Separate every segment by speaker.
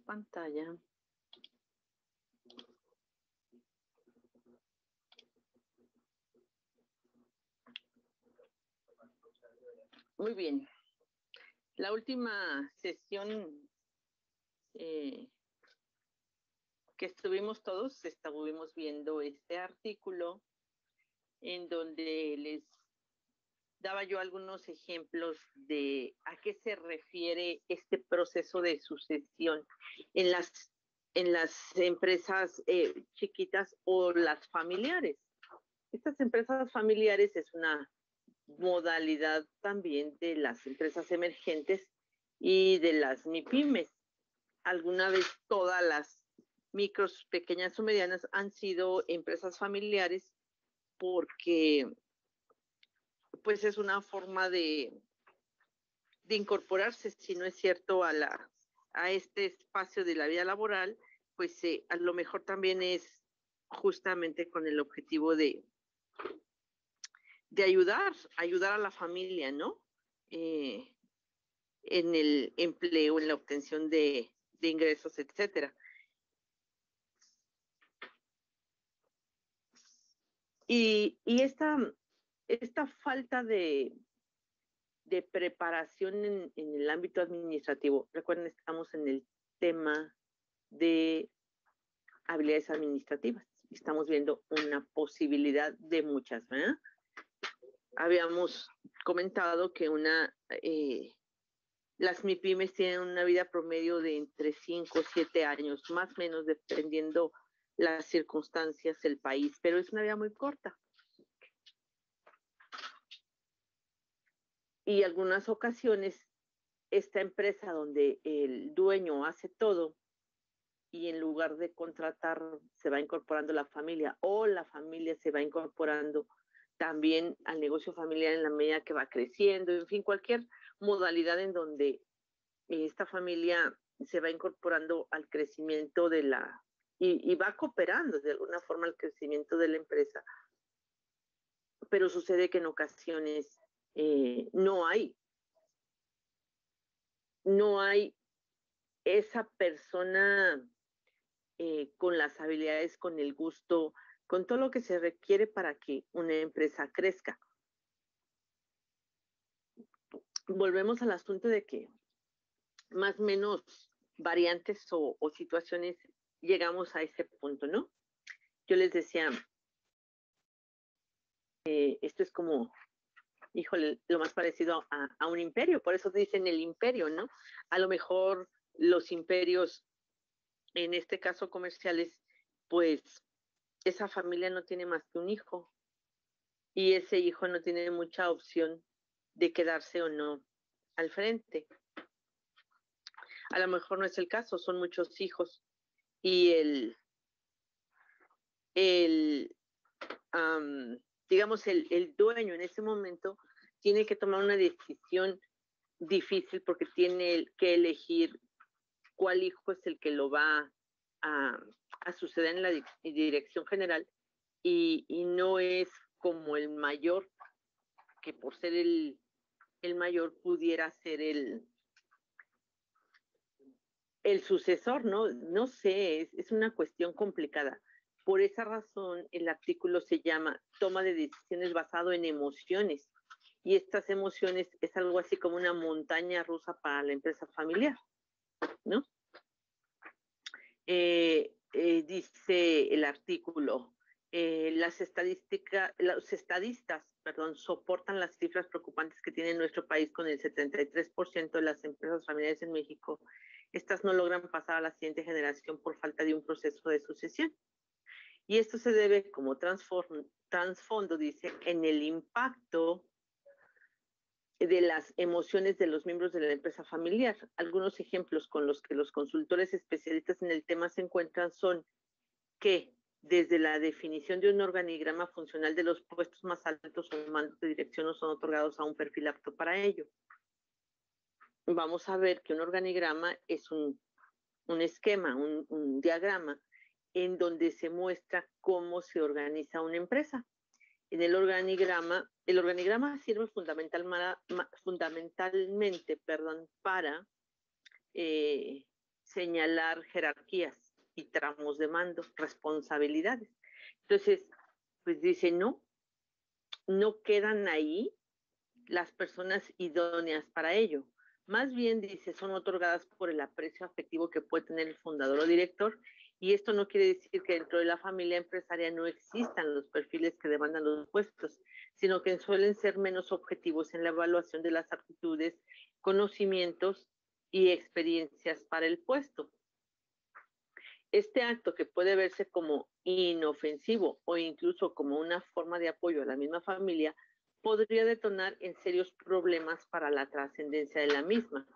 Speaker 1: pantalla. Muy bien. La última sesión que estuvimos viendo este artículo en donde les daba yo algunos ejemplos de a qué se refiere este proceso de sucesión en las empresas chiquitas o las familiares. Estas empresas familiares es una modalidad también de las empresas emergentes y de las MIPYMES. Alguna vez todas las micros, pequeñas o medianas han sido empresas familiares porque pues es una forma de incorporarse, si no es cierto, a este espacio de la vida laboral, pues a lo mejor también es justamente con el objetivo de ayudar a la familia, ¿no? En el empleo, en la obtención de ingresos, etcétera. Y esta falta de preparación en el ámbito administrativo, recuerden, estamos en el tema de habilidades administrativas. Estamos viendo una posibilidad de muchas, ¿verdad? Habíamos comentado que las MIPYMES tienen una vida promedio de entre 5 o 7 años, más o menos dependiendo las circunstancias, el país, pero es una vida muy corta. Y algunas ocasiones, esta empresa donde el dueño hace todo y en lugar de contratar se va incorporando la familia o la familia se va incorporando también al negocio familiar en la medida que va creciendo, en fin, cualquier modalidad en donde esta familia se va incorporando al crecimiento de y va cooperando de alguna forma al crecimiento de la empresa, pero sucede que en ocasiones no hay esa persona con las habilidades, con el gusto, con todo lo que se requiere para que una empresa crezca. Volvemos al asunto de que más o menos variantes o situaciones llegamos a ese punto, ¿no? Yo les decía, esto es como, híjole, lo más parecido a un imperio, por eso dicen el imperio, ¿no? A lo mejor los imperios, en este caso comerciales, pues esa familia no tiene más que un hijo y ese hijo no tiene mucha opción de quedarse o no al frente. A lo mejor no es el caso, son muchos hijos y digamos, el dueño en ese momento tiene que tomar una decisión difícil porque tiene que elegir cuál hijo es el que lo va a suceder en la dirección general y no es como el mayor, que por ser el mayor pudiera ser el sucesor, ¿no? No sé, es una cuestión complicada. Por esa razón, el artículo se llama Toma de decisiones basado en emociones. Y estas emociones es algo así como una montaña rusa para la empresa familiar, ¿no? Dice el artículo, los estadistas, soportan las cifras preocupantes que tiene nuestro país con el 73% de las empresas familiares en México. Estas no logran pasar a la siguiente generación por falta de un proceso de sucesión. Y esto se debe, como trasfondo, dice, en el impacto de las emociones de los miembros de la empresa familiar. Algunos ejemplos con los que los consultores especialistas en el tema se encuentran son que desde la definición de un organigrama funcional de los puestos más altos o mandos de dirección no son otorgados a un perfil apto para ello. Vamos a ver que un organigrama es un esquema, un diagrama en donde se muestra cómo se organiza una empresa. En el organigrama sirve fundamentalmente para señalar jerarquías y tramos de mando, responsabilidades. Entonces, pues dice, no quedan ahí las personas idóneas para ello. Más bien, dice, son otorgadas por el aprecio afectivo que puede tener el fundador o director, y esto no quiere decir que dentro de la familia empresaria no existan los perfiles que demandan los puestos, sino que suelen ser menos objetivos en la evaluación de las aptitudes, conocimientos y experiencias para el puesto. Este acto, que puede verse como inofensivo o incluso como una forma de apoyo a la misma familia, podría detonar en serios problemas para la trascendencia de la misma.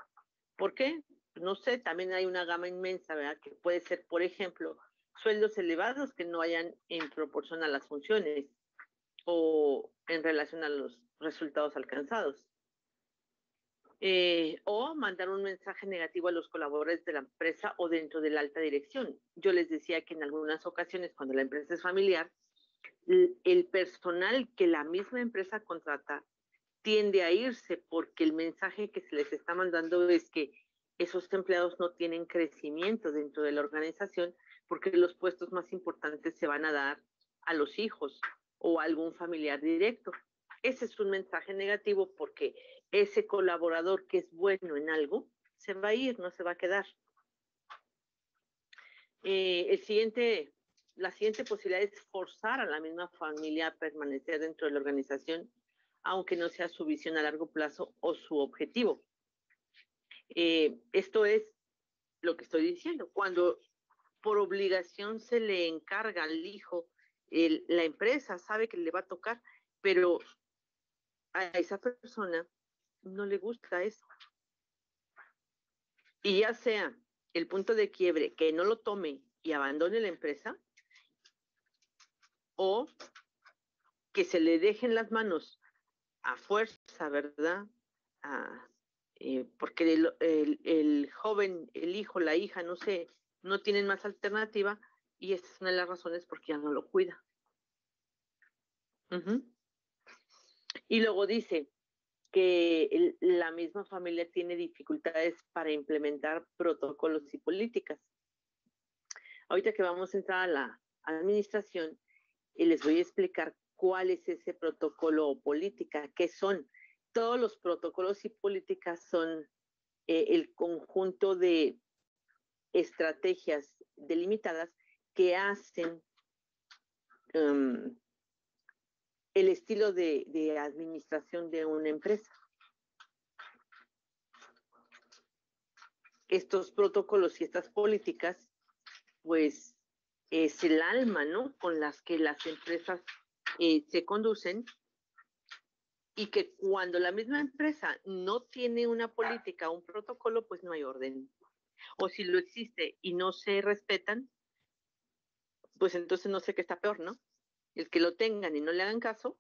Speaker 1: ¿Por qué? No sé, también hay una gama inmensa, ¿verdad? Que puede ser, por ejemplo, sueldos elevados que no vayan en proporción a las funciones o en relación a los resultados alcanzados. O mandar un mensaje negativo a los colaboradores de la empresa o dentro de la alta dirección. Yo les decía que en algunas ocasiones, cuando la empresa es familiar, el personal que la misma empresa contrata tiende a irse porque el mensaje que se les está mandando es que esos empleados no tienen crecimiento dentro de la organización porque los puestos más importantes se van a dar a los hijos o a algún familiar directo. Ese es un mensaje negativo porque ese colaborador que es bueno en algo se va a ir, no se va a quedar. La siguiente posibilidad es forzar a la misma familia a permanecer dentro de la organización, aunque no sea su visión a largo plazo o su objetivo. Esto es lo que estoy diciendo. Cuando por obligación se le encarga al hijo, la empresa sabe que le va a tocar, pero a esa persona no le gusta eso. Y ya sea el punto de quiebre que no lo tome y abandone la empresa, o que se le dejen las manos a fuerza, ¿verdad? Porque el joven, el hijo, la hija, no sé, no tienen más alternativa, y esta es una de las razones por qué ya no lo cuida. Y luego dice que la misma familia tiene dificultades para implementar protocolos y políticas. Ahorita que vamos a entrar a la administración, les voy a explicar cuál es ese protocolo o política, qué son. Todos los protocolos y políticas son el conjunto de estrategias delimitadas que hacen el estilo de administración de una empresa. Estos protocolos y estas políticas, pues, es el alma, ¿no?, con las que las empresas se conducen, y que cuando la misma empresa no tiene una política o un protocolo, pues no hay orden. O si lo existe y no se respetan, pues entonces no sé qué está peor, ¿no? El que lo tengan y no le hagan caso,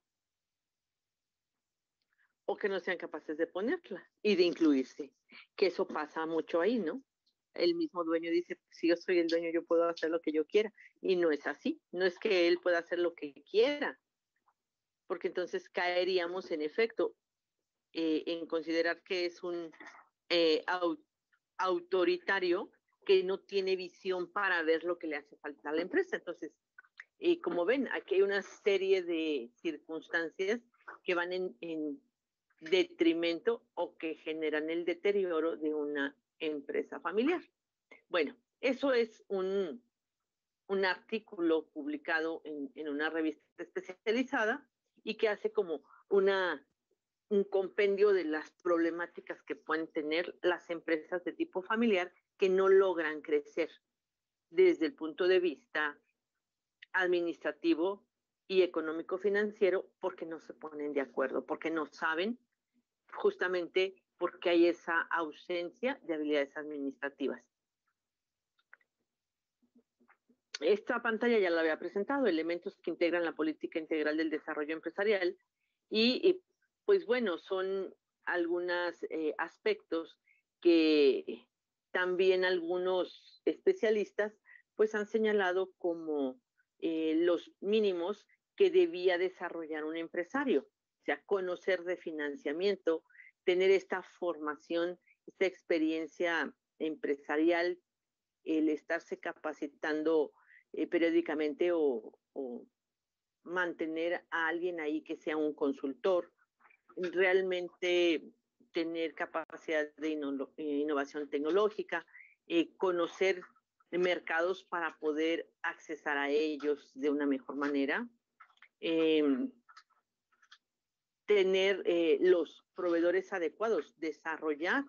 Speaker 1: o que no sean capaces de ponerla y de incluirse, que eso pasa mucho ahí, ¿no? El mismo dueño dice, pues, si yo soy el dueño, yo puedo hacer lo que yo quiera, y no es así, no es que él pueda hacer lo que quiera, porque entonces caeríamos en efecto en considerar que es un autoritario que no tiene visión para ver lo que le hace falta a la empresa. Entonces, como ven, aquí hay una serie de circunstancias que van en detrimento o que generan el deterioro de una empresa familiar. Bueno, eso es un artículo publicado en una revista especializada y que hace como un compendio de las problemáticas que pueden tener las empresas de tipo familiar que no logran crecer desde el punto de vista administrativo y económico financiero, porque no se ponen de acuerdo, porque no saben, justamente porque hay esa ausencia de habilidades administrativas. Esta pantalla ya la había presentado, elementos que integran la política integral del desarrollo empresarial, y pues bueno, son algunos aspectos que también algunos especialistas pues han señalado como los mínimos que debía desarrollar un empresario, o sea, conocer de financiamiento, tener esta formación, esta experiencia empresarial, el estarse capacitando periódicamente o mantener a alguien ahí que sea un consultor, realmente tener capacidad de innovación tecnológica, conocer mercados para poder accesar a ellos de una mejor manera, tener los proveedores adecuados, desarrollar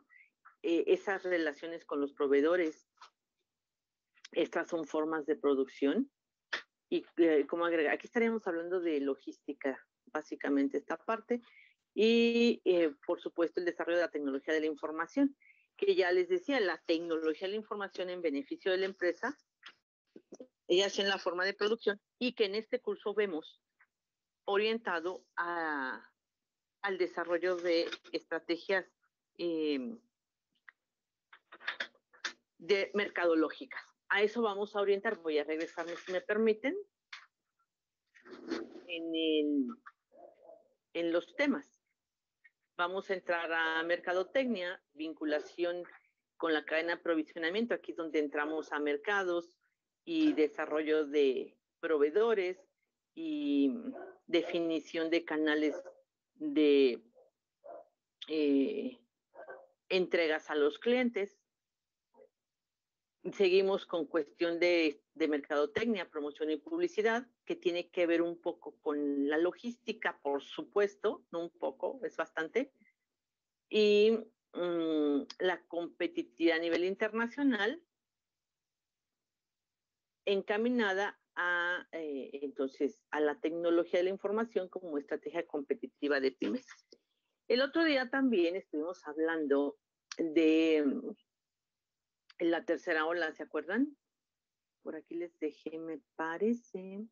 Speaker 1: esas relaciones con los proveedores. Estas son formas de producción. Y como agregar, aquí estaríamos hablando de logística, básicamente esta parte, y por supuesto el desarrollo de la tecnología de la información, que ya les decía, la tecnología de la información en beneficio de la empresa, ellas en la forma de producción, y que en este curso vemos orientado al desarrollo de estrategias de mercadológicas. A eso vamos a orientar. Voy a regresarme, si me permiten, en los temas. Vamos a entrar a mercadotecnia, vinculación con la cadena de aprovisionamiento. Aquí es donde entramos a mercados y desarrollo de proveedores y definición de canales de entregas a los clientes. Seguimos con cuestión de mercadotecnia, promoción y publicidad, que tiene que ver un poco con la logística, por supuesto, no un poco, es bastante, y la competitividad a nivel internacional, encaminada a, entonces, a la tecnología de la información como estrategia competitiva de pymes. El otro día también estuvimos hablando de la tercera ola, ¿se acuerdan? Por aquí les dejé, me parece.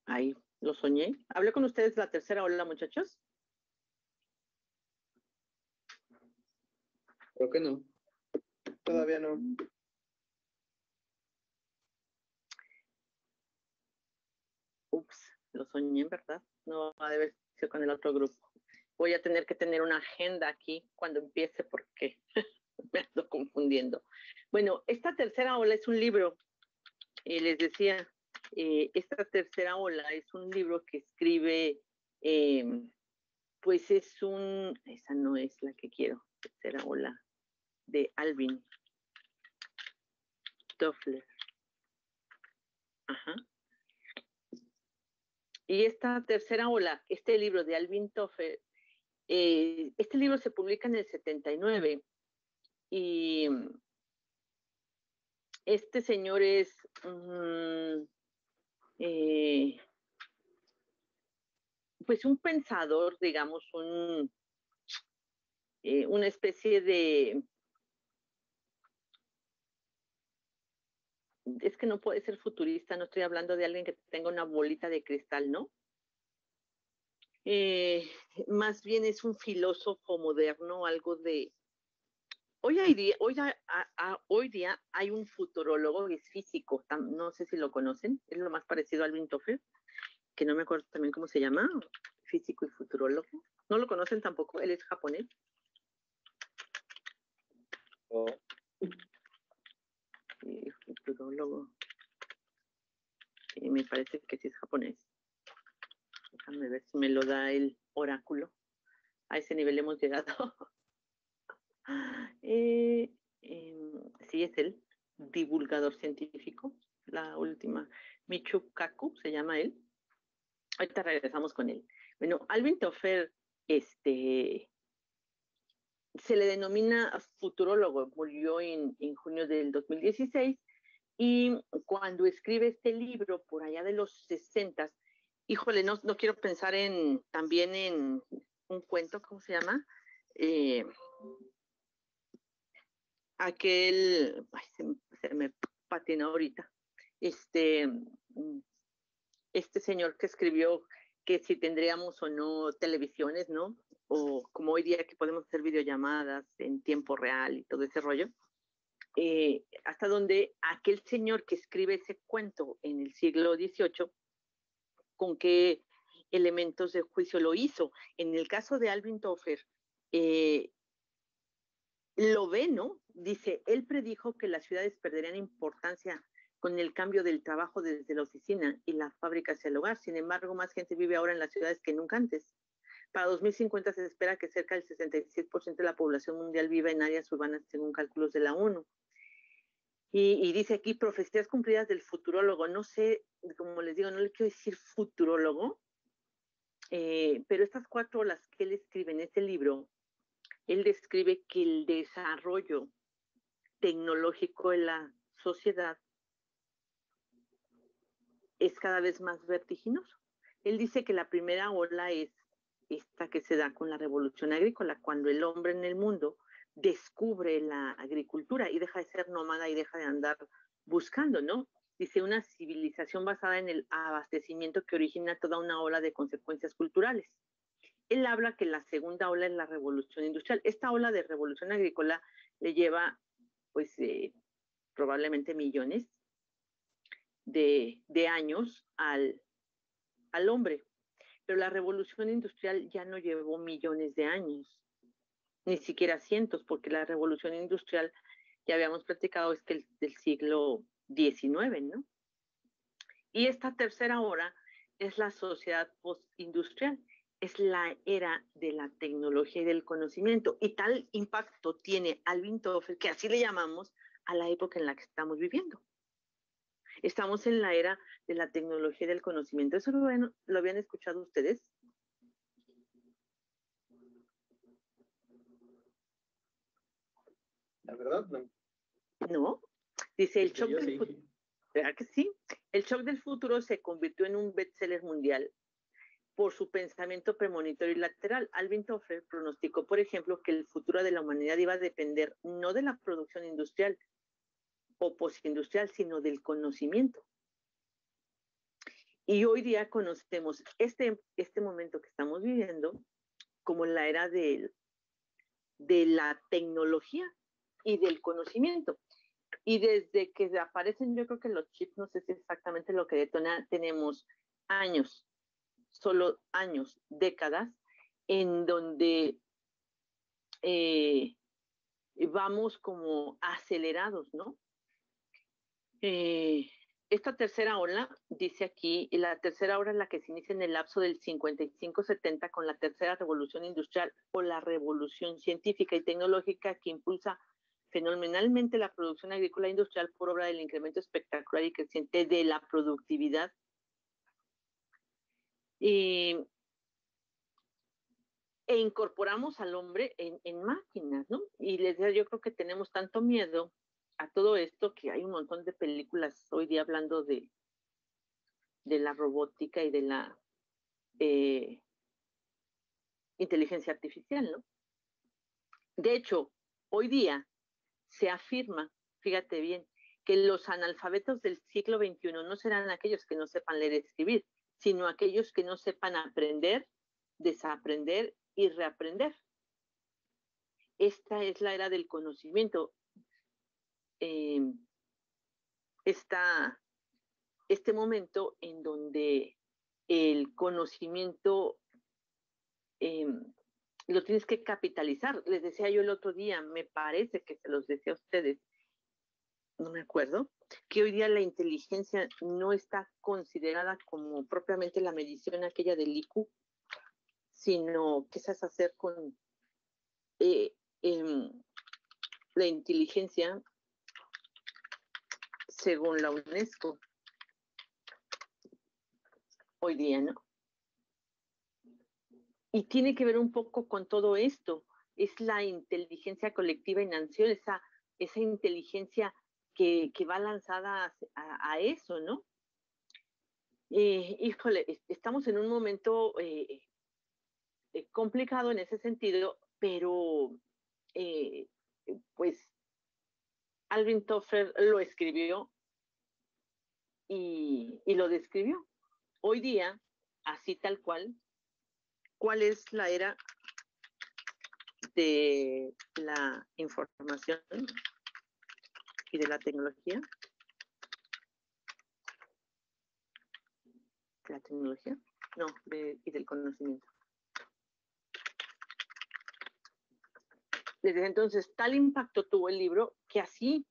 Speaker 1: Ahí, lo soñé. ¿Hablé con ustedes de la tercera ola, muchachos?
Speaker 2: Creo que no. Todavía no.
Speaker 1: Ups, lo soñé, ¿verdad? No va a deber ser con el otro grupo. Voy a tener que tener una agenda aquí cuando empiece porque me ando confundiendo. Bueno, esta tercera ola es un libro, les decía, esta tercera ola es un libro que escribe, pues esa no es la que quiero, tercera ola, de Alvin Toffler. Ajá. Y esta tercera ola, este libro de Alvin Toffler, este libro se publica en el 79 y este señor es pues un pensador, digamos, una especie de, es que no puede ser futurista, no estoy hablando de alguien que tenga una bolita de cristal, ¿no? Más bien es un filósofo moderno, algo de... Hoy día hay un futurólogo que es físico, no sé si lo conocen, es lo más parecido a Alvin Toffler, que no me acuerdo también cómo se llama, físico y futurólogo. ¿No lo conocen tampoco? Él es japonés.
Speaker 2: Oh.
Speaker 1: Futurólogo. Me parece que sí es japonés. Déjame ver si me lo da el oráculo. A ese nivel hemos llegado. Sí, es el divulgador científico, la última. Michio Kaku se llama él. Ahorita regresamos con él. Bueno, Alvin Toffler, se le denomina futurólogo, murió en junio del 2016 y cuando escribe este libro por allá de los 60, híjole, no quiero pensar también en un cuento, ¿cómo se llama? Aquel, ay, se me patinó ahorita, este señor que escribió que si tendríamos o no televisiones, ¿no? O como hoy día que podemos hacer videollamadas en tiempo real y todo ese rollo. Hasta donde aquel señor que escribe ese cuento en el siglo XVIII, con qué elementos de juicio lo hizo. En el caso de Alvin Toffler, lo ve, ¿no? Dice, él predijo que las ciudades perderían importancia con el cambio del trabajo desde la oficina y la fábrica hacia el hogar. Sin embargo, más gente vive ahora en las ciudades que nunca antes. Para 2050 se espera que cerca del 66% de la población mundial viva en áreas urbanas, según cálculos de la ONU. Y dice aquí, profecías cumplidas del futurólogo. No sé, como les digo, no le quiero decir futurólogo, pero estas 4 olas que él escribe en este libro, él describe que el desarrollo tecnológico de la sociedad es cada vez más vertiginoso. Él dice que la primera ola es esta que se da con la revolución agrícola, cuando el hombre en el mundo descubre la agricultura y deja de ser nómada y deja de andar buscando, ¿no? Dice, una civilización basada en el abastecimiento que origina toda una ola de consecuencias culturales. Él habla que la segunda ola es la revolución industrial. Esta ola de revolución agrícola le lleva, pues, probablemente millones de años al hombre. Pero la revolución industrial ya no llevó millones de años, ni siquiera cientos, porque la revolución industrial, ya habíamos platicado, es que del siglo XIX, ¿no? Y esta tercera hora es la sociedad postindustrial, es la era de la tecnología y del conocimiento. Y tal impacto tiene Alvin Toffler, que así le llamamos, a la época en la que estamos viviendo. Estamos en la era de la tecnología y del conocimiento. ¿Eso lo habían escuchado ustedes?
Speaker 2: La verdad, no.
Speaker 1: No. Dice, el shock
Speaker 2: Yo
Speaker 1: del
Speaker 2: sí.
Speaker 1: futuro. ¿Verdad que sí? El shock del futuro se convirtió en un bestseller mundial por su pensamiento premonitorio y lateral. Alvin Toffler pronosticó, por ejemplo, que el futuro de la humanidad iba a depender no de la producción industrial o postindustrial, sino del conocimiento. Y hoy día conocemos este momento que estamos viviendo como la era de la tecnología y del conocimiento. Y desde que aparecen, yo creo que los chips, no sé si es exactamente lo que detona, tenemos años, solo años, décadas, en donde vamos como acelerados, ¿no? Esta tercera ola, dice aquí, la tercera ola es la que se inicia en el lapso del 55-70 con la tercera revolución industrial o la revolución científica y tecnológica que impulsa fenomenalmente la producción agrícola e industrial por obra del incremento espectacular y creciente de la productividad. E incorporamos al hombre en máquinas, ¿no? Y les decía, yo creo que tenemos tanto miedo a todo esto que hay un montón de películas hoy día hablando de la robótica y de la inteligencia artificial, ¿no? De hecho, hoy día se afirma, fíjate bien, que los analfabetos del siglo XXI no serán aquellos que no sepan leer y escribir, sino aquellos que no sepan aprender, desaprender y reaprender. Esta es la era del conocimiento. Este momento en donde el conocimiento lo tienes que capitalizar. Les decía yo el otro día, me parece que se los decía a ustedes, no me acuerdo, que hoy día la inteligencia no está considerada como propiamente la medición aquella del IQ, sino que se hace hacer con la inteligencia según la UNESCO hoy día, ¿no? Y tiene que ver un poco con todo esto, es la inteligencia colectiva en acción, esa inteligencia que va lanzada a eso, ¿no? Híjole, estamos en un momento complicado en ese sentido, pero pues Alvin Toffler lo escribió y lo describió. Hoy día, así tal cual, ¿cuál es la era de la información y de la tecnología? ¿De la tecnología? No, y del conocimiento. Desde entonces, tal impacto tuvo el libro que así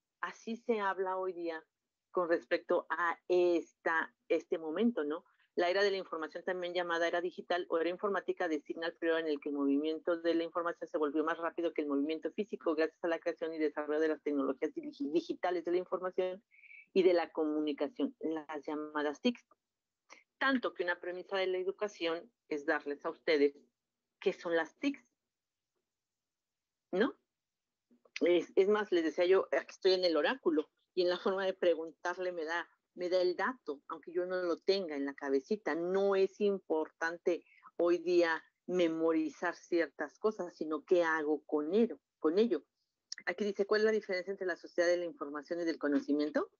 Speaker 1: se habla hoy día con respecto a este momento, ¿no? La era de la información, también llamada era digital o era informática, designa el periodo en el que el movimiento de la información se volvió más rápido que el movimiento físico gracias a la creación y desarrollo de las tecnologías digitales de la información y de la comunicación, las llamadas TICs. Tanto que una premisa de la educación es darles a ustedes qué son las TICs, ¿no? Es más, les decía yo, aquí estoy en el oráculo y en la forma de preguntarle me da el dato, aunque yo no lo tenga en la cabecita. No es importante hoy día memorizar ciertas cosas, sino qué hago con ello. Aquí dice, ¿cuál es la diferencia entre la sociedad de la información y del conocimiento?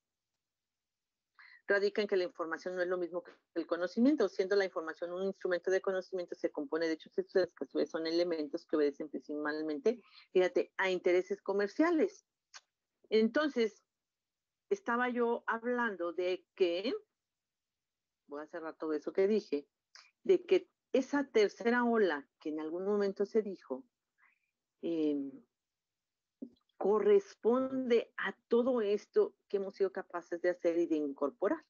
Speaker 1: Radica en que la información no es lo mismo que el conocimiento, siendo la información un instrumento de conocimiento, se compone de hechos que a su vez son elementos que obedecen principalmente, fíjate, a intereses comerciales. Entonces, estaba yo hablando de que, voy a cerrar todo eso que dije, de que esa tercera ola que en algún momento se dijo, corresponde a todo esto que hemos sido capaces de hacer y de incorporar.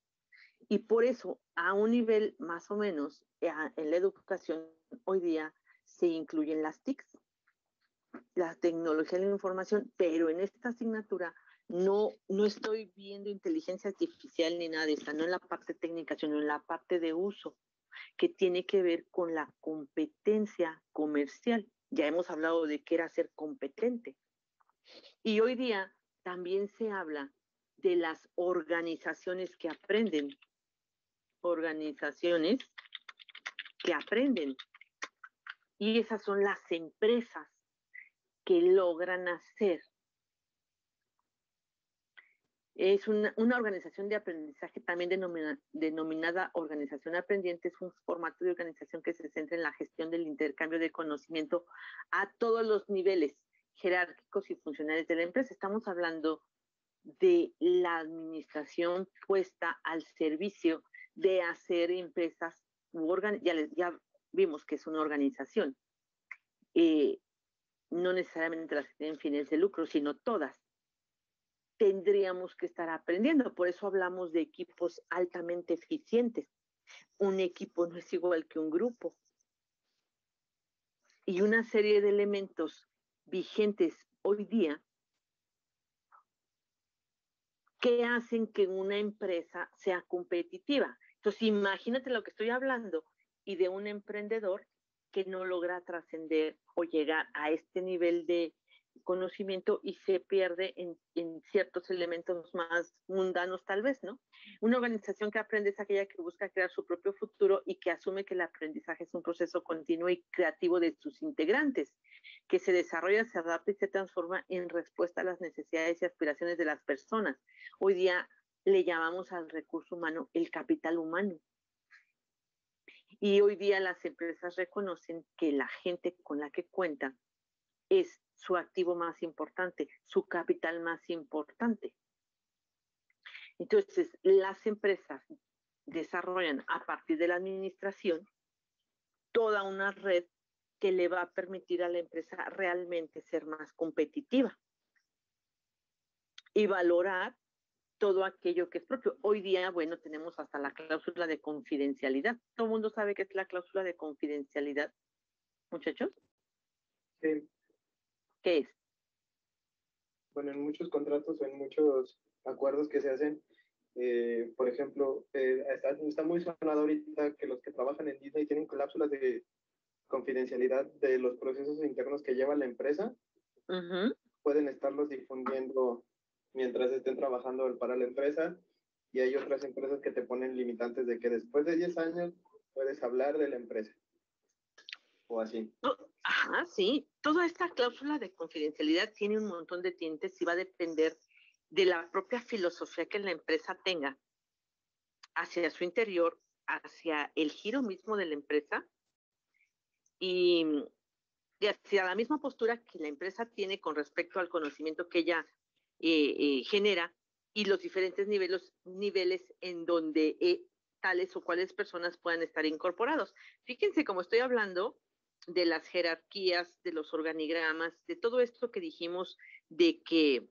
Speaker 1: Y por eso, a un nivel más o menos, en la educación hoy día se incluyen las TICs, la tecnología de la información, pero en esta asignatura no estoy viendo inteligencia artificial ni nada de esta, no en la parte técnica, sino en la parte de uso, que tiene que ver con la competencia comercial. Ya hemos hablado de qué era ser competente. Y hoy día también se habla de las organizaciones que aprenden. Organizaciones que aprenden. Y esas son las empresas que logran hacer. Es una organización de aprendizaje también denominada organización aprendiente. Es un formato de organización que se centra en la gestión del intercambio de conocimiento a todos los niveles jerárquicos y funcionales de la empresa. Estamos hablando de la administración puesta al servicio de hacer empresas ya vimos que es una organización, no necesariamente las que tienen fines de lucro, sino todas. Tendríamos que estar aprendiendo, por eso hablamos de equipos altamente eficientes. Un equipo no es igual que un grupo. Y una serie de elementos vigentes hoy día que hacen que una empresa sea competitiva. Entonces, imagínate lo que estoy hablando y de un emprendedor que no logra trascender o llegar a este nivel de conocimiento y se pierde en ciertos elementos más mundanos tal vez, ¿no? Una organización que aprende es aquella que busca crear su propio futuro y que asume que el aprendizaje es un proceso continuo y creativo de sus integrantes, que se desarrolla, se adapta y se transforma en respuesta a las necesidades y aspiraciones de las personas. Hoy día le llamamos al recurso humano el capital humano. Y hoy día las empresas reconocen que la gente con la que cuentan es su activo más importante, su capital más importante. Entonces, las empresas desarrollan a partir de la administración toda una red que le va a permitir a la empresa realmente ser más competitiva y valorar todo aquello que es propio. Hoy día, bueno, tenemos hasta la cláusula de confidencialidad. ¿Todo el mundo sabe qué es la cláusula de confidencialidad, muchachos?
Speaker 2: Sí.
Speaker 1: ¿Qué es?
Speaker 2: Bueno, en muchos contratos o en muchos acuerdos que se hacen, por ejemplo, está muy sonado ahorita que los que trabajan en Disney tienen cláusulas de confidencialidad de los procesos internos que lleva la empresa. Pueden estarlos difundiendo mientras estén trabajando para la empresa, y hay otras empresas que te ponen limitantes de que después de 10 años puedes hablar de la empresa o así.
Speaker 1: Ajá, sí. Toda esta cláusula de confidencialidad tiene un montón de tintes y va a depender de la propia filosofía que la empresa tenga hacia su interior, hacia el giro mismo de la empresa y hacia la misma postura que la empresa tiene con respecto al conocimiento que ella genera y los diferentes niveles en donde tales o cuales personas puedan estar incorporados. Fíjense, como estoy hablando, de las jerarquías, de los organigramas, de todo esto que dijimos de que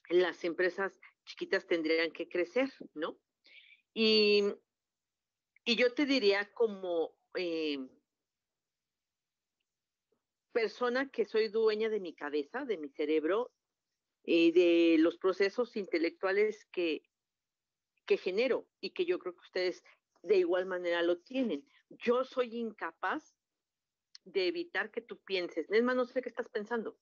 Speaker 1: las empresas chiquitas tendrían que crecer, ¿no? Y, y yo te diría como persona que soy dueña de mi cabeza, de mi cerebro, de los procesos intelectuales que genero y que yo creo que ustedes de igual manera lo tienen. Yo soy incapaz de evitar que tú pienses. Es más, no sé qué estás pensando.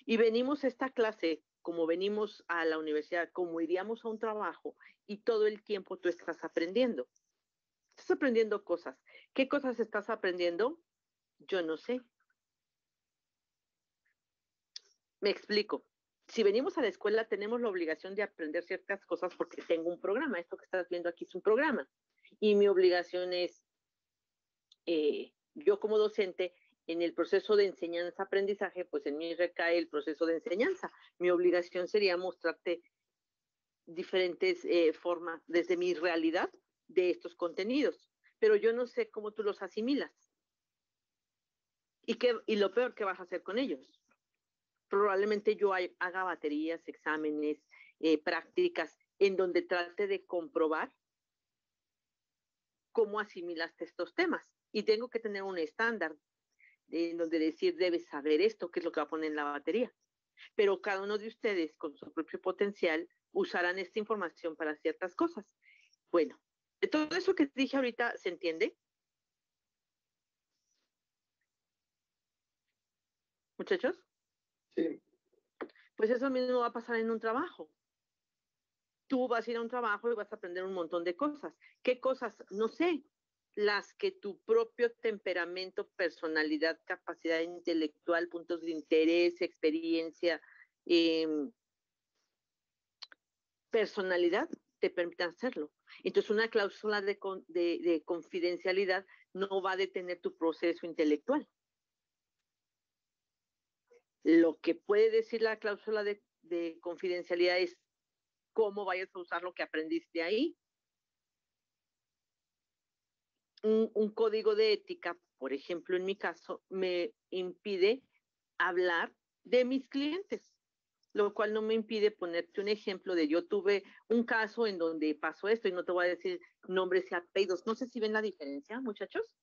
Speaker 1: Y venimos a esta clase como venimos a la universidad, como iríamos a un trabajo y todo el tiempo tú estás aprendiendo. Estás aprendiendo cosas. ¿Qué cosas estás aprendiendo? Yo no sé. Me explico. Si venimos a la escuela tenemos la obligación de aprender ciertas cosas porque tengo un programa. Esto que estás viendo aquí es un programa. Y mi obligación es, yo como docente, en el proceso de enseñanza-aprendizaje, pues en mí recae el proceso de enseñanza. Mi obligación sería mostrarte diferentes formas desde mi realidad de estos contenidos. Pero yo no sé cómo tú los asimilas. Y lo peor que vas a hacer con ellos. Probablemente yo haga baterías, exámenes, prácticas, en donde trate de comprobar cómo asimilaste estos temas. Y tengo que tener un estándar en donde decir, debes saber esto, que es lo que va a poner en la batería. Pero cada uno de ustedes, con su propio potencial, usarán esta información para ciertas cosas. Bueno, todo eso que dije ahorita, ¿se entiende? Muchachos.
Speaker 2: Sí.
Speaker 1: Pues eso mismo va a pasar en un trabajo. Tú vas a ir a un trabajo y vas a aprender un montón de cosas. ¿Qué cosas? No sé, las que tu propio temperamento, personalidad, capacidad intelectual, puntos de interés, experiencia, eh, personalidad te permitan hacerlo. Entonces, una cláusula de confidencialidad no va a detener tu proceso intelectual. Lo que puede decir la cláusula de confidencialidad es cómo vayas a usar lo que aprendiste ahí. Un código de ética, por ejemplo, en mi caso, me impide hablar de mis clientes, lo cual no me impide ponerte un ejemplo de yo tuve un caso en donde pasó esto y no te voy a decir nombres y apellidos. No sé si ven la diferencia, muchachos.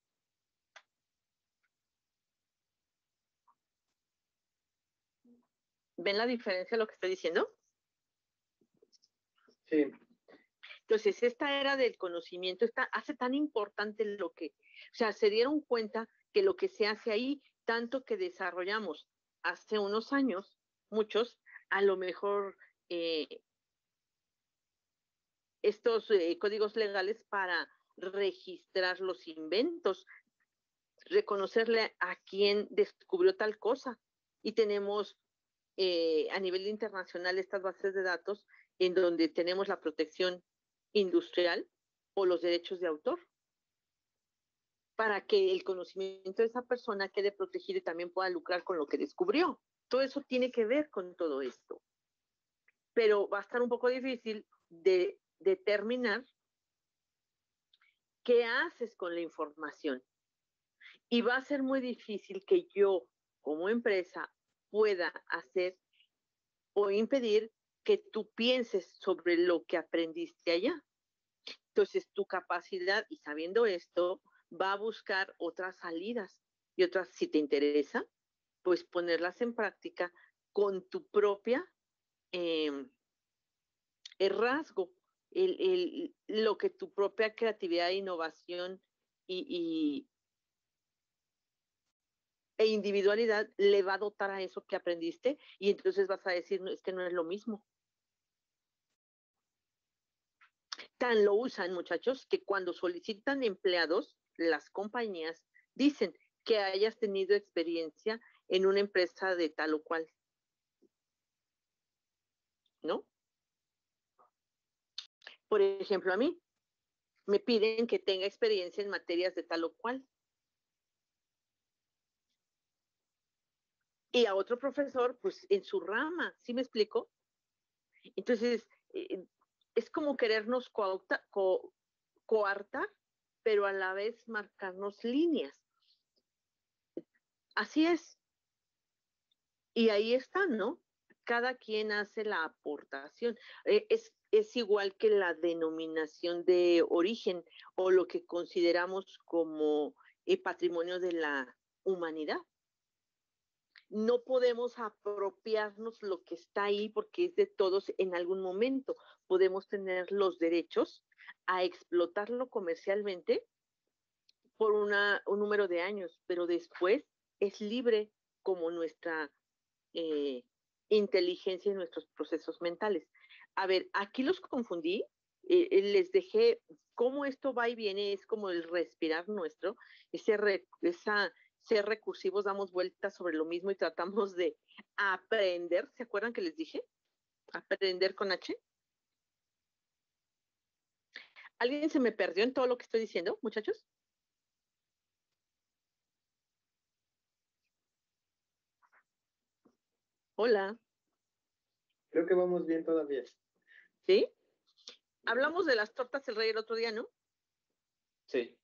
Speaker 1: ¿Ven la diferencia de lo que estoy diciendo?
Speaker 2: Sí.
Speaker 1: Entonces, esta era del conocimiento hace tan importante lo que, o sea, se dieron cuenta que lo que se hace ahí, tanto que desarrollamos hace unos años, muchos, a lo mejor estos códigos legales para registrar los inventos, reconocerle a quien descubrió tal cosa. Y tenemos a nivel internacional estas bases de datos en donde tenemos la protección industrial o los derechos de autor para que el conocimiento de esa persona quede protegido y también pueda lucrar con lo que descubrió. Todo eso tiene que ver con todo esto. Pero va a estar un poco difícil de determinar qué haces con la información. Y va a ser muy difícil que yo, como empresa, pueda hacer o impedir que tú pienses sobre lo que aprendiste allá. Entonces, tu capacidad, y sabiendo esto, va a buscar otras salidas y otras, si te interesa, pues ponerlas en práctica con tu propia rasgo, lo que tu propia creatividad e innovación y, e individualidad le va a dotar a eso que aprendiste y entonces vas a decir, no, es que no es lo mismo. Tan lo usan, muchachos, que cuando solicitan empleados, las compañías dicen que hayas tenido experiencia en una empresa de tal o cual, ¿no? Por ejemplo, a mí me piden que tenga experiencia en materias de tal o cual. Y a otro profesor, pues en su rama, ¿sí me explico? Entonces, es como querernos coartar pero a la vez marcarnos líneas. Así es. Y ahí está, ¿no? Cada quien hace la aportación. Es igual que la denominación de origen o lo que consideramos como patrimonio de la humanidad. No podemos apropiarnos lo que está ahí porque es de todos en algún momento. Podemos tener los derechos a explotarlo comercialmente por un número de años, pero después es libre como nuestra inteligencia y nuestros procesos mentales. A ver, aquí los confundí, les dejé cómo esto va y viene, es como el respirar nuestro, ser recursivos, damos vueltas sobre lo mismo y tratamos de aprender. ¿Se acuerdan que les dije? Aprender con H. ¿Alguien se me perdió en todo lo que estoy diciendo, muchachos? Hola.
Speaker 2: Creo que vamos bien todavía.
Speaker 1: ¿Sí? Hablamos de las tortas el rey el otro día, ¿no?
Speaker 2: Sí.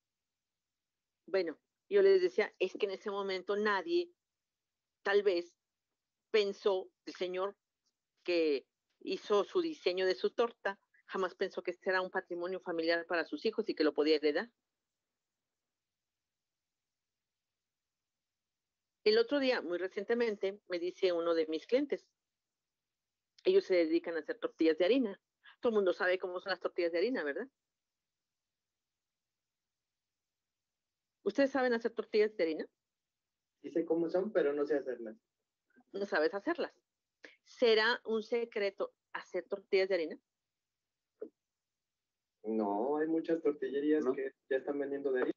Speaker 1: Bueno, yo les decía, es que en ese momento nadie, tal vez, pensó, el señor que hizo su diseño de su torta, jamás pensó que este era un patrimonio familiar para sus hijos y que lo podía heredar. El otro día, muy recientemente, me dice uno de mis clientes, ellos se dedican a hacer tortillas de harina. Todo el mundo sabe cómo son las tortillas de harina, ¿verdad? ¿Ustedes saben hacer tortillas de harina?
Speaker 2: Sí sé cómo son, pero no sé hacerlas.
Speaker 1: No sabes hacerlas. ¿Será un secreto hacer tortillas de harina?
Speaker 2: No, hay muchas tortillerías que ya están vendiendo de harina.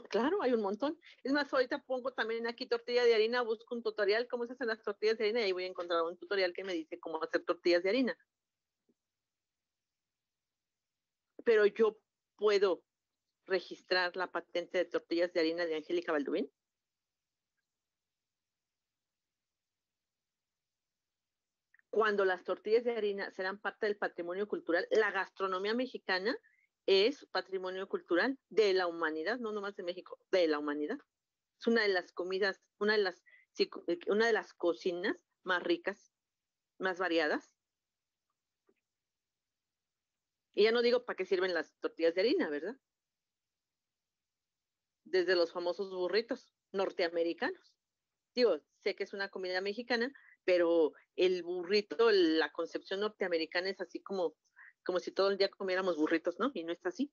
Speaker 1: Claro, hay un montón. Es más, ahorita pongo también aquí tortilla de harina, busco un tutorial, cómo se hacen las tortillas de harina, y ahí voy a encontrar un tutorial que me dice cómo hacer tortillas de harina. Pero yo puedo registrar la patente de tortillas de harina de Angélica Balduín. Cuando las tortillas de harina serán parte del patrimonio cultural, la gastronomía mexicana es patrimonio cultural de la humanidad, no nomás de México, de la humanidad. Es una de las comidas, una de las cocinas más ricas, más variadas. Y ya no digo para qué sirven las tortillas de harina, ¿verdad? Desde los famosos burritos norteamericanos. Digo, sé que es una comida mexicana, pero el burrito, la concepción norteamericana es así como si todo el día comiéramos burritos, ¿no? Y no es así.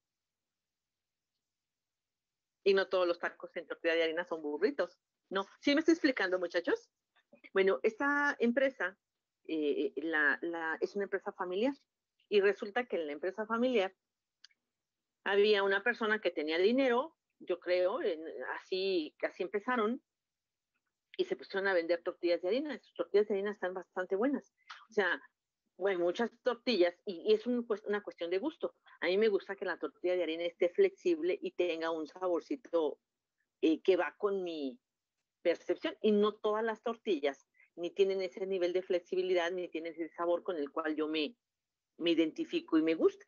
Speaker 1: Y no todos los tacos en tortilla de harina son burritos. No, ¿sí me estoy explicando, muchachos? Bueno, esta empresa es una empresa familiar y resulta que en la empresa familiar había una persona que tenía dinero, yo creo, así empezaron y se pusieron a vender tortillas de harina. Sus tortillas de harina están bastante buenas. O sea, bueno, muchas tortillas y es una cuestión de gusto. A mí me gusta que la tortilla de harina esté flexible y tenga un saborcito que va con mi percepción y no todas las tortillas ni tienen ese nivel de flexibilidad ni tienen ese sabor con el cual yo me identifico y me gusta.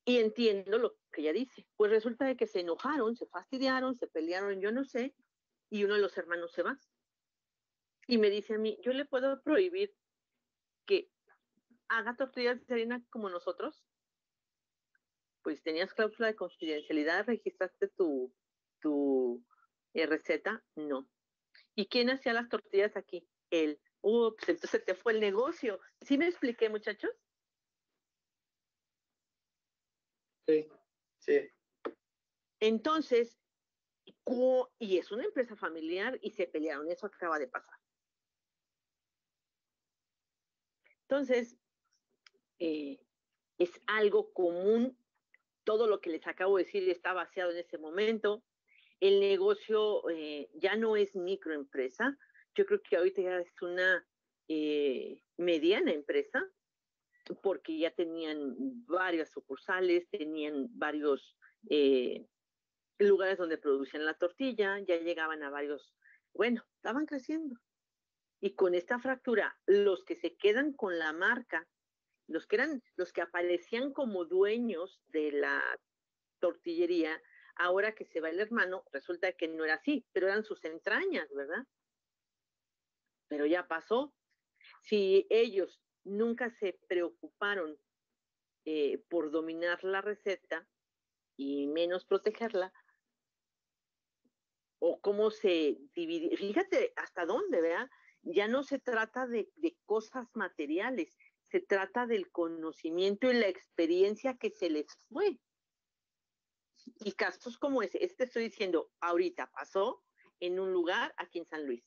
Speaker 1: Y entiendo lo que ella dice. Pues resulta de que se enojaron, se fastidiaron, se pelearon, yo no sé, y uno de los hermanos se va. Y me dice a mí, yo le puedo prohibir que haga tortillas de harina como nosotros. Pues tenías cláusula de confidencialidad, registraste tu receta, no. ¿Y quién hacía las tortillas aquí? Él. Ups, entonces te fue el negocio. ¿Sí me expliqué, muchachos?
Speaker 2: Sí, sí.
Speaker 1: Entonces, y es una empresa familiar y se pelearon, eso acaba de pasar. Entonces, es algo común, todo lo que les acabo de decir está vaciado en ese momento. El negocio ya no es microempresa, yo creo que ahorita ya es una mediana empresa, porque ya tenían varias sucursales, tenían varios lugares donde producían la tortilla, ya llegaban a varios, bueno, estaban creciendo. Y con esta fractura, los que se quedan con la marca los que aparecían como dueños de la tortillería, ahora que se va el hermano, resulta que no era así, pero eran sus entrañas, ¿verdad? Pero ya pasó. Si ellos nunca se preocuparon por dominar la receta y menos protegerla, o cómo se divide, fíjate hasta dónde, ¿verdad? Ya no se trata de cosas materiales, se trata del conocimiento y la experiencia que se les fue. Y casos como ese, este estoy diciendo, ahorita pasó en un lugar aquí en San Luis.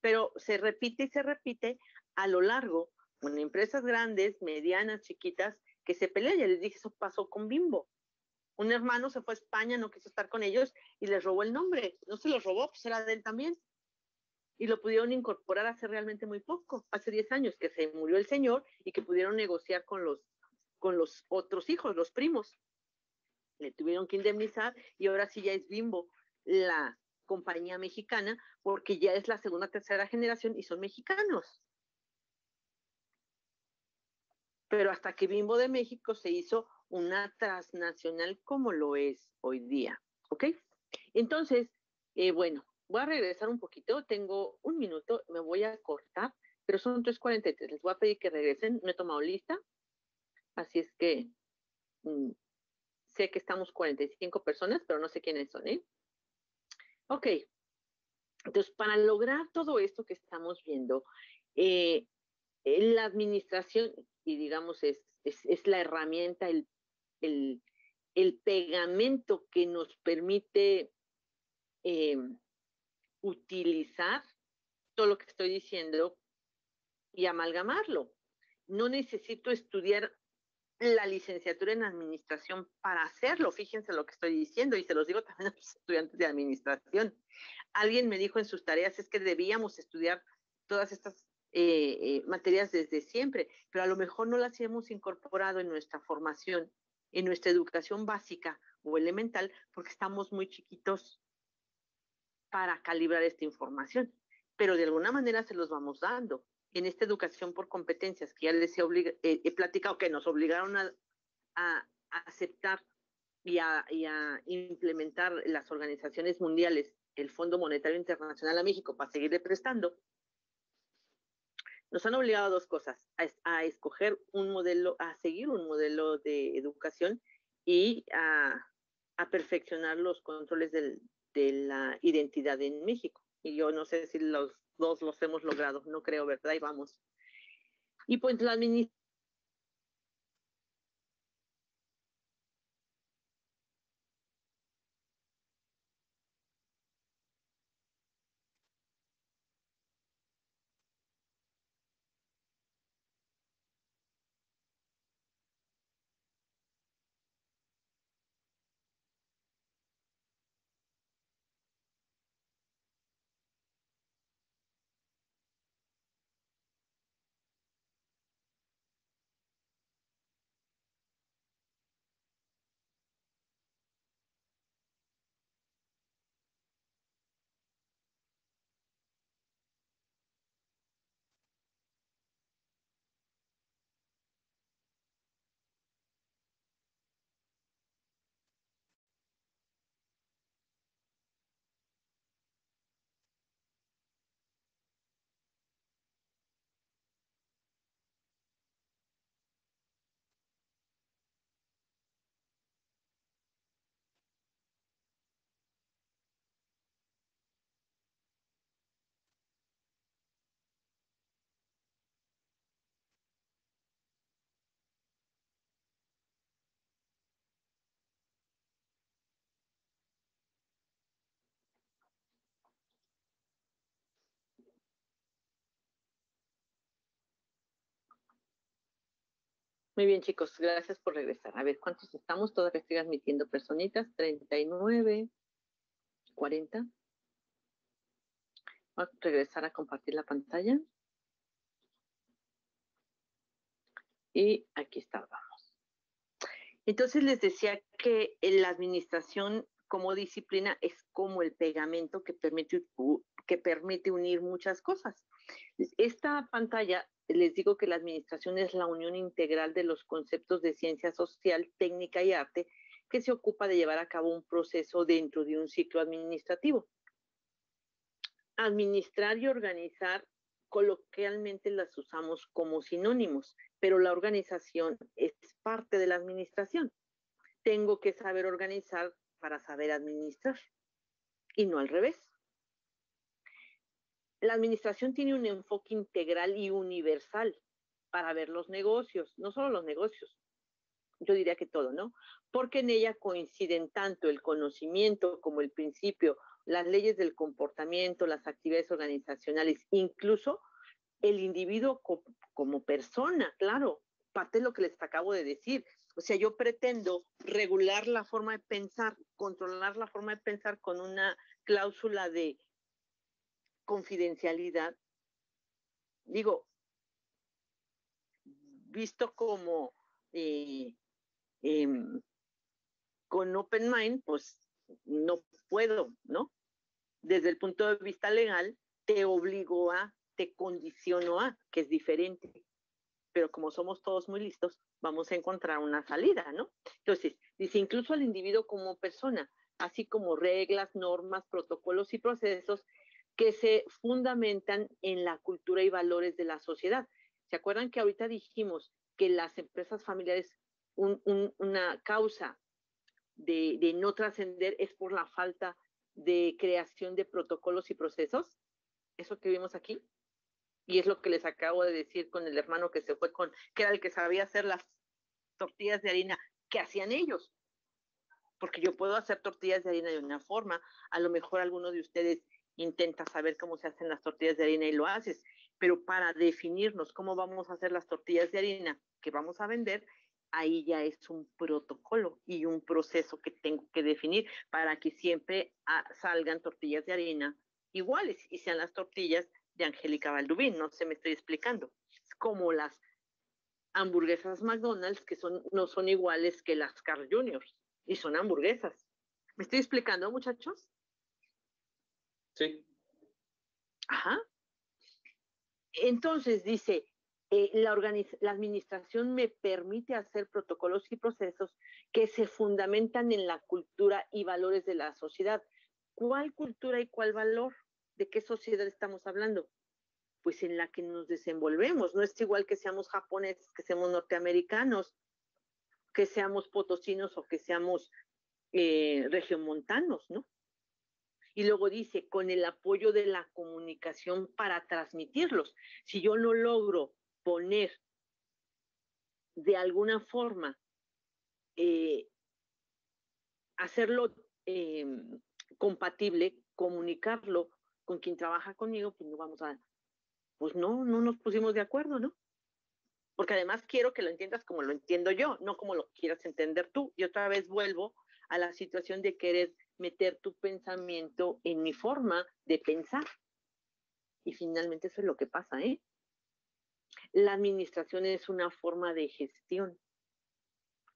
Speaker 1: Pero se repite y se repite a lo largo, con empresas grandes, medianas, chiquitas, que se pelean. Ya les dije, eso pasó con Bimbo. Un hermano se fue a España, no quiso estar con ellos y les robó el nombre. No se los robó, pues era de él también. Y lo pudieron incorporar hace realmente muy poco, hace 10 años que se murió el señor y que pudieron negociar con los otros hijos, los primos. Le tuvieron que indemnizar y ahora sí ya es Bimbo la compañía mexicana porque ya es la segunda, tercera generación y son mexicanos. Pero hasta que Bimbo de México se hizo una transnacional como lo es hoy día, ¿ok? Entonces, bueno, voy a regresar un poquito, tengo un minuto, me voy a cortar, pero son 3:43, les voy a pedir que regresen, no he tomado lista, así es que sé que estamos 45 personas, pero no sé quiénes son, ¿eh? Ok, entonces para lograr todo esto que estamos viendo, la administración, y digamos, es la herramienta, el, el pegamento que nos permite eh, utilizar todo lo que estoy diciendo y amalgamarlo. No necesito estudiar la licenciatura en administración para hacerlo. Fíjense lo que estoy diciendo y se los digo también a los estudiantes de administración. Alguien me dijo en sus tareas es que debíamos estudiar todas estas materias desde siempre, pero a lo mejor no las hemos incorporado en nuestra formación, en nuestra educación básica o elemental, porque estamos muy chiquitos para calibrar esta información, pero de alguna manera se los vamos dando. En esta educación por competencias que ya les he platicado, que nos obligaron a aceptar y a implementar las organizaciones mundiales, el Fondo Monetario Internacional a México para seguirle prestando, nos han obligado a dos cosas, a escoger un modelo, a seguir un modelo de educación y a perfeccionar los controles de la identidad en México. Y yo no sé si los dos los hemos logrado, no creo, ¿verdad? Y vamos. Y pues la administración. Muy bien, chicos, gracias por regresar. A ver, ¿cuántos estamos? Todavía estoy admitiendo personitas. 39, 40. Voy a regresar a compartir la pantalla. Y aquí estábamos. Entonces les decía que la administración como disciplina es como el pegamento que permite unir muchas cosas. Esta pantalla, les digo que la administración es la unión integral de los conceptos de ciencia social, técnica y arte que se ocupa de llevar a cabo un proceso dentro de un ciclo administrativo. Administrar y organizar, coloquialmente las usamos como sinónimos, pero la organización es parte de la administración. Tengo que saber organizar para saber administrar y no al revés. La administración tiene un enfoque integral y universal para ver los negocios, no solo los negocios, yo diría que todo, ¿no? Porque en ella coinciden tanto el conocimiento como el principio, las leyes del comportamiento, las actividades organizacionales, incluso el individuo como persona, claro, parte de lo que les acabo de decir. O sea, yo pretendo regular la forma de pensar, controlar la forma de pensar con una cláusula de confidencialidad. Digo, visto como con open mind, pues no puedo, ¿no? Desde el punto de vista legal, te obligo a, te condiciono a, que es diferente. Pero como somos todos muy listos, vamos a encontrar una salida, ¿no? Entonces, dice, incluso al individuo como persona, así como reglas, normas, protocolos y procesos que se fundamentan en la cultura y valores de la sociedad. ¿Se acuerdan que ahorita dijimos que las empresas familiares, una causa de no trascender es por la falta de creación de protocolos y procesos? Eso que vimos aquí. Y es lo que les acabo de decir con el hermano que se fue que era el que sabía hacer las tortillas de harina que hacían ellos. Porque yo puedo hacer tortillas de harina de una forma, a lo mejor alguno de ustedes intenta saber cómo se hacen las tortillas de harina y lo haces, pero para definirnos cómo vamos a hacer las tortillas de harina que vamos a vender, ahí ya es un protocolo y un proceso que tengo que definir para que siempre salgan tortillas de harina iguales y sean las tortillas de Angélica Baldubín, no se me estoy explicando. Es como las hamburguesas McDonald's que no son iguales que las Carl Jr. y son hamburguesas. ¿Me estoy explicando, muchachos?
Speaker 2: Sí.
Speaker 1: Ajá. Entonces dice, la administración me permite hacer protocolos y procesos que se fundamentan en la cultura y valores de la sociedad. ¿Cuál cultura y cuál valor? ¿De qué sociedad estamos hablando? Pues en la que nos desenvolvemos. No es igual que seamos japoneses, que seamos norteamericanos, que seamos potosinos o que seamos regiomontanos, ¿no? Y luego dice, con el apoyo de la comunicación para transmitirlos. Si yo no logro poner de alguna forma, hacerlo compatible, comunicarlo con quien trabaja conmigo, pues no vamos a, pues no nos pusimos de acuerdo, ¿no? Porque además quiero que lo entiendas como lo entiendo yo, no como lo quieras entender tú. Y otra vez vuelvo a la situación de querer meter tu pensamiento en mi forma de pensar. Y finalmente eso es lo que pasa, ¿eh? La administración es una forma de gestión.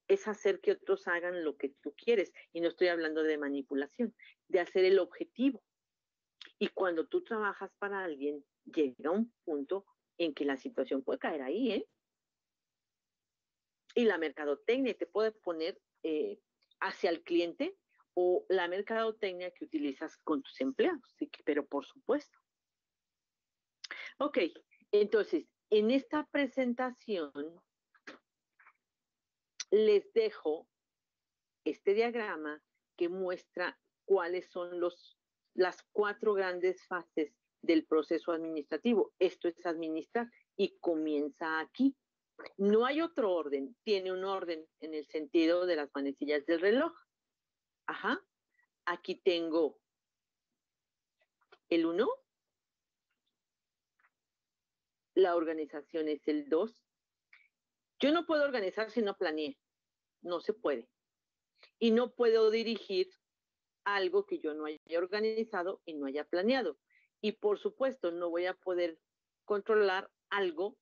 Speaker 1: Es hacer que otros hagan lo que tú quieres. Y no estoy hablando de manipulación, de hacer el objetivo. Y cuando tú trabajas para alguien, llega un punto en que la situación puede caer ahí, ¿eh? Y la mercadotecnia te puede poner hacia el cliente o la mercadotecnia que utilizas con tus empleados, ¿sí? Pero por supuesto. Ok, entonces, en esta presentación les dejo este diagrama que muestra cuáles son las 4 grandes fases del proceso administrativo. Esto es administrar y comienza aquí. No hay otro orden, tiene un orden en el sentido de las manecillas del reloj. Ajá, aquí tengo el 1, la organización es el 2. Yo no puedo organizar si no planeé, no se puede. Y no puedo dirigir algo que yo no haya organizado y no haya planeado. Y por supuesto, no voy a poder controlar algo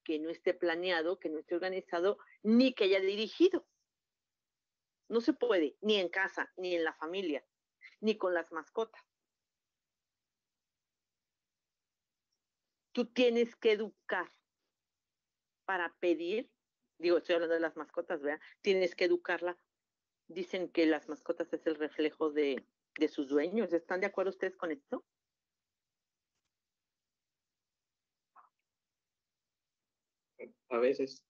Speaker 1: que no esté planeado, que no esté organizado, ni que haya dirigido. No se puede, ni en casa, ni en la familia, ni con las mascotas. Tú tienes que educar para pedir, digo, estoy hablando de las mascotas, ¿verdad? Tienes que educarla. Dicen que las mascotas es el reflejo de sus dueños. ¿Están de acuerdo ustedes con esto?
Speaker 2: A veces.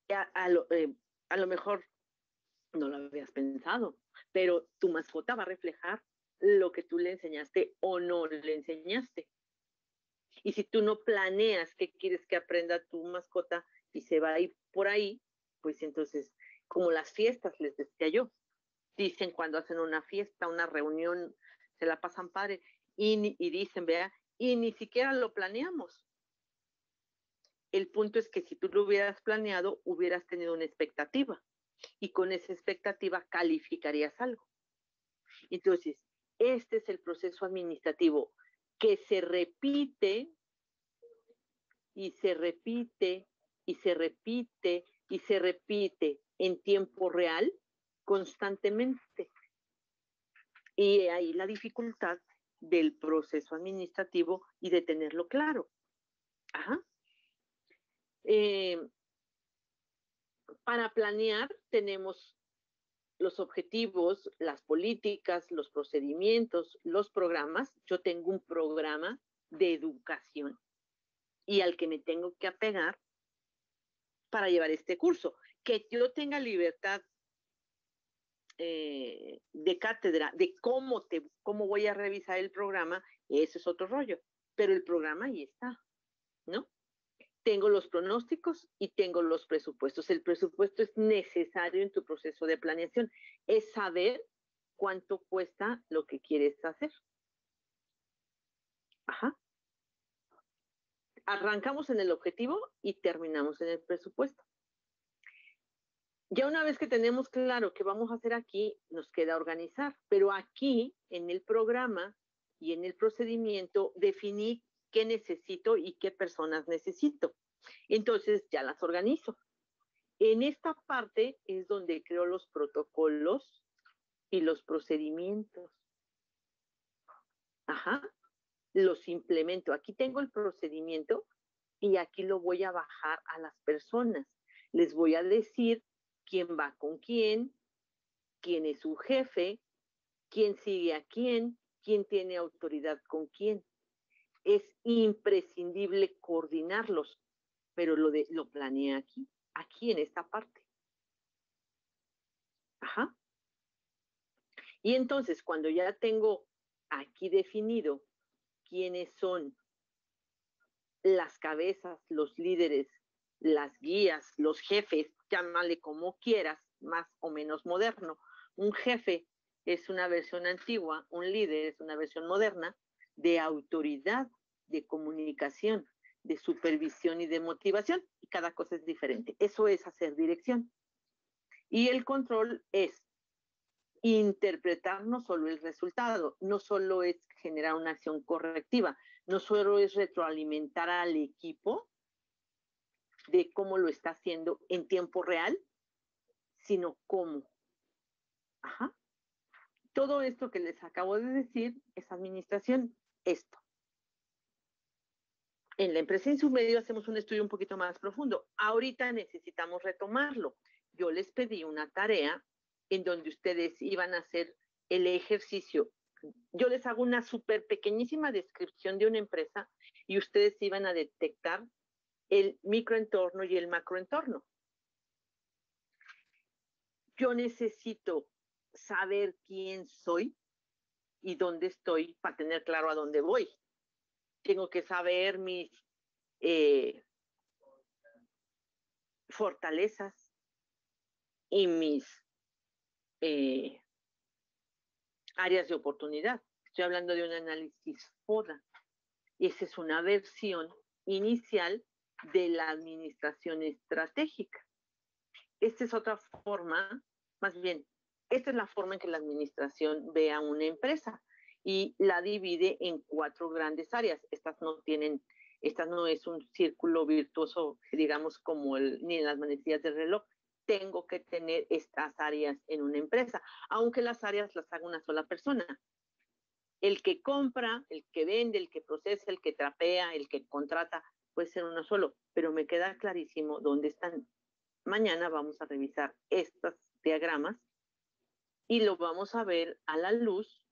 Speaker 1: A lo mejor no lo habías pensado, pero tu mascota va a reflejar lo que tú le enseñaste o no le enseñaste. Y si tú no planeas qué quieres que aprenda tu mascota y se va a ir por ahí, pues entonces, como las fiestas, les decía yo, dicen cuando hacen una fiesta, una reunión, se la pasan padre y dicen, vea, y ni siquiera lo planeamos. El punto es que si tú lo hubieras planeado, hubieras tenido una expectativa y con esa expectativa calificarías algo. Entonces, este es el proceso administrativo que se repite y se repite y se repite y se repite en tiempo real constantemente. Y ahí la dificultad del proceso administrativo y de tenerlo claro. Ajá. Para planear tenemos los objetivos, las políticas, los procedimientos, los programas. Yo tengo un programa de educación y al que me tengo que apegar para llevar este curso. Que yo tenga libertad de cátedra, de cómo voy a revisar el programa, eso es otro rollo. Pero el programa ahí está, ¿no? Tengo los pronósticos y tengo los presupuestos. El presupuesto es necesario en tu proceso de planeación. Es saber cuánto cuesta lo que quieres hacer. Ajá. Arrancamos en el objetivo y terminamos en el presupuesto. Ya una vez que tenemos claro qué vamos a hacer aquí, nos queda organizar. Pero aquí, en el programa y en el procedimiento, definí qué necesito y qué personas necesito. Entonces ya las organizo. En esta parte es donde creo los protocolos y los procedimientos. Ajá, los implemento. Aquí tengo el procedimiento y aquí lo voy a bajar a las personas. Les voy a decir quién va con quién es su jefe, quién sigue a quién tiene autoridad con quién. Es imprescindible coordinarlos, pero lo planeé aquí en esta parte. Ajá. Y entonces, cuando ya tengo aquí definido quiénes son las cabezas, los líderes, las guías, los jefes, llámale como quieras, más o menos moderno. Un jefe es una versión antigua, un líder es una versión moderna de autoridad, de comunicación, de supervisión y de motivación, y cada cosa es diferente. Eso es hacer dirección. Y el control es interpretar no solo el resultado, no solo es generar una acción correctiva, no solo es retroalimentar al equipo de cómo lo está haciendo en tiempo real, sino cómo. Ajá. Todo esto que les acabo de decir es administración, esto. En la empresa en su medio hacemos un estudio un poquito más profundo. Ahorita necesitamos retomarlo. Yo les pedí una tarea en donde ustedes iban a hacer el ejercicio. Yo les hago una súper pequeñísima descripción de una empresa y ustedes iban a detectar el microentorno y el macroentorno. Yo necesito saber quién soy y dónde estoy para tener claro a dónde voy. Tengo que saber mis fortalezas y mis áreas de oportunidad. Estoy hablando de un análisis FODA. Esa es una versión inicial de la administración estratégica. Esta es otra forma, más bien, esta es la forma en que la administración ve a una empresa y la divide en 4 grandes áreas. Estas no es un círculo virtuoso, digamos, como ni en las manecillas del reloj. tengo que tener estas áreas en una empresa, aunque las áreas las haga una sola persona. El que compra, el que vende, el que procesa, el que trapea, el que contrata, puede ser uno solo, pero me queda clarísimo dónde están. Mañana vamos a revisar estos diagramas y lo vamos a ver a la luz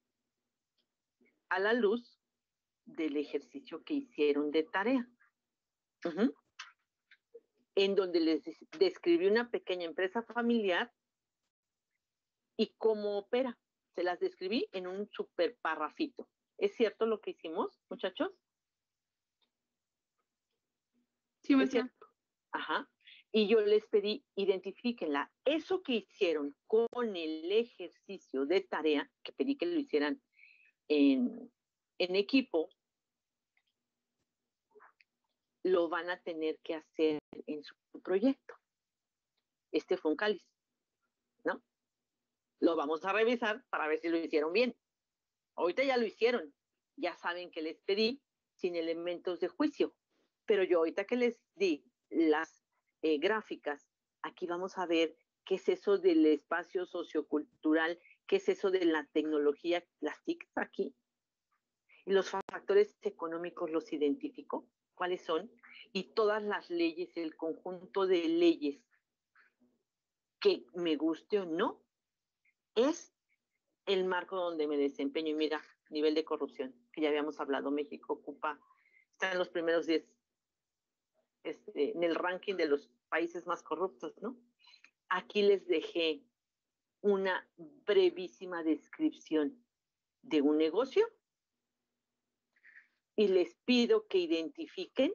Speaker 1: del ejercicio que hicieron de tarea. En donde les describí una pequeña empresa familiar y cómo opera. Se las describí en un super parrafito. ¿Es cierto lo que hicimos, muchachos?
Speaker 3: Sí,
Speaker 1: ¿Es cierto? Ajá. Y yo les pedí, identifíquenla. Eso que hicieron con el ejercicio de tarea, que pedí que lo hicieran en equipo, lo van a tener que hacer en su proyecto. Este fue un cáliz, ¿no? Lo vamos a revisar para ver si lo hicieron bien. Ahorita ya lo hicieron. Ya saben que les pedí sin elementos de juicio. Pero yo ahorita que les di las gráficas, aquí vamos a ver qué es eso del espacio sociocultural, qué es eso de la tecnología, las TICs aquí. Y los factores económicos los identifico, cuáles son, y todas las leyes, el conjunto de leyes que me guste o no, es el marco donde me desempeño. Y mira, nivel de corrupción, que ya habíamos hablado, México está en los primeros 10 en el ranking de los países más corruptos, ¿no? Aquí les dejé una brevísima descripción de un negocio y les pido que identifiquen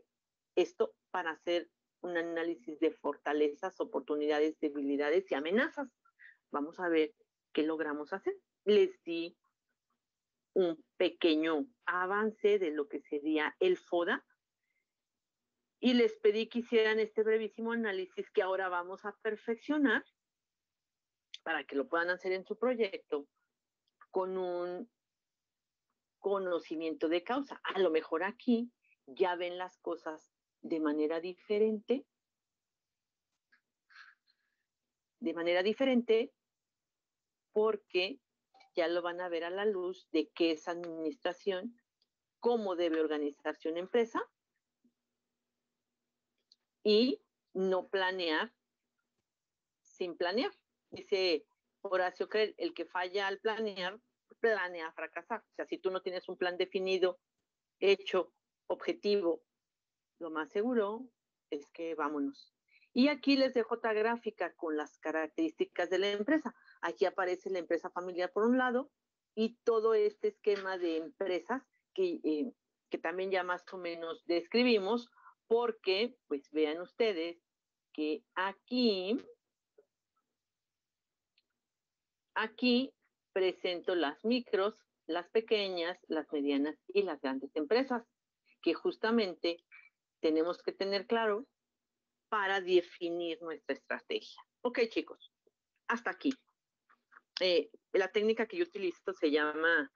Speaker 1: esto para hacer un análisis de fortalezas, oportunidades, debilidades y amenazas. Vamos a ver qué logramos hacer. Les di un pequeño avance de lo que sería el FODA y les pedí que hicieran este brevísimo análisis que ahora vamos a perfeccionar para que lo puedan hacer en su proyecto con un conocimiento de causa. A lo mejor aquí ya ven las cosas de manera diferente, porque ya lo van a ver a la luz de qué es administración, cómo debe organizarse una empresa y no planear sin planear. Dice Horacio que el que falla al planear, planea fracasar. O sea, si tú no tienes un plan definido, hecho, objetivo, lo más seguro es que vámonos. Y aquí les dejo otra gráfica con las características de la empresa. Aquí aparece la empresa familiar por un lado y todo este esquema de empresas que también ya más o menos describimos, porque pues vean ustedes que aquí presento las micros, las pequeñas, las medianas y las grandes empresas, que justamente tenemos que tener claro para definir nuestra estrategia. Ok, chicos, hasta aquí. La técnica que yo utilizo se llama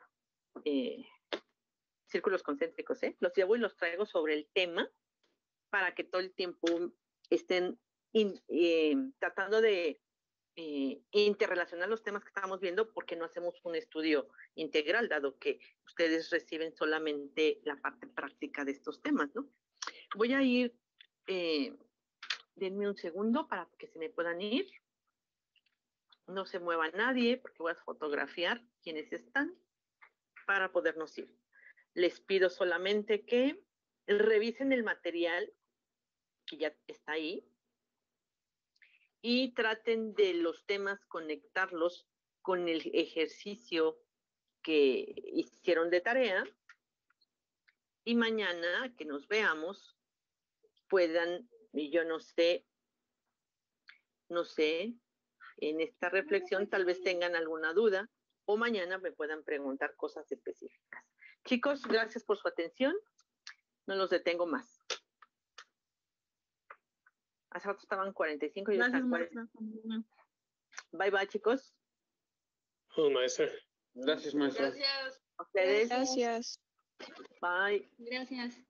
Speaker 1: círculos concéntricos. Los llevo y los traigo sobre el tema para que todo el tiempo estén tratando de interrelacionar los temas que estamos viendo, porque no hacemos un estudio integral, dado que ustedes reciben solamente la parte práctica de estos temas, ¿no? Voy a ir, denme un segundo para que se me puedan ir. No se mueva nadie, porque voy a fotografiar quienes están para podernos ir. Les pido solamente que revisen el material que ya está ahí, y traten de los temas conectarlos con el ejercicio que hicieron de tarea, y mañana que nos veamos puedan, yo no sé, en esta reflexión tal vez tengan alguna duda o mañana me puedan preguntar cosas específicas. Chicos, gracias por su atención. No los detengo más. Hace rato estaban 45 y ya están 40. Bye, bye, chicos.
Speaker 4: Maestra. Gracias, maestra.
Speaker 3: Gracias.
Speaker 1: A ustedes.
Speaker 3: Gracias.
Speaker 1: Bye.
Speaker 3: Gracias.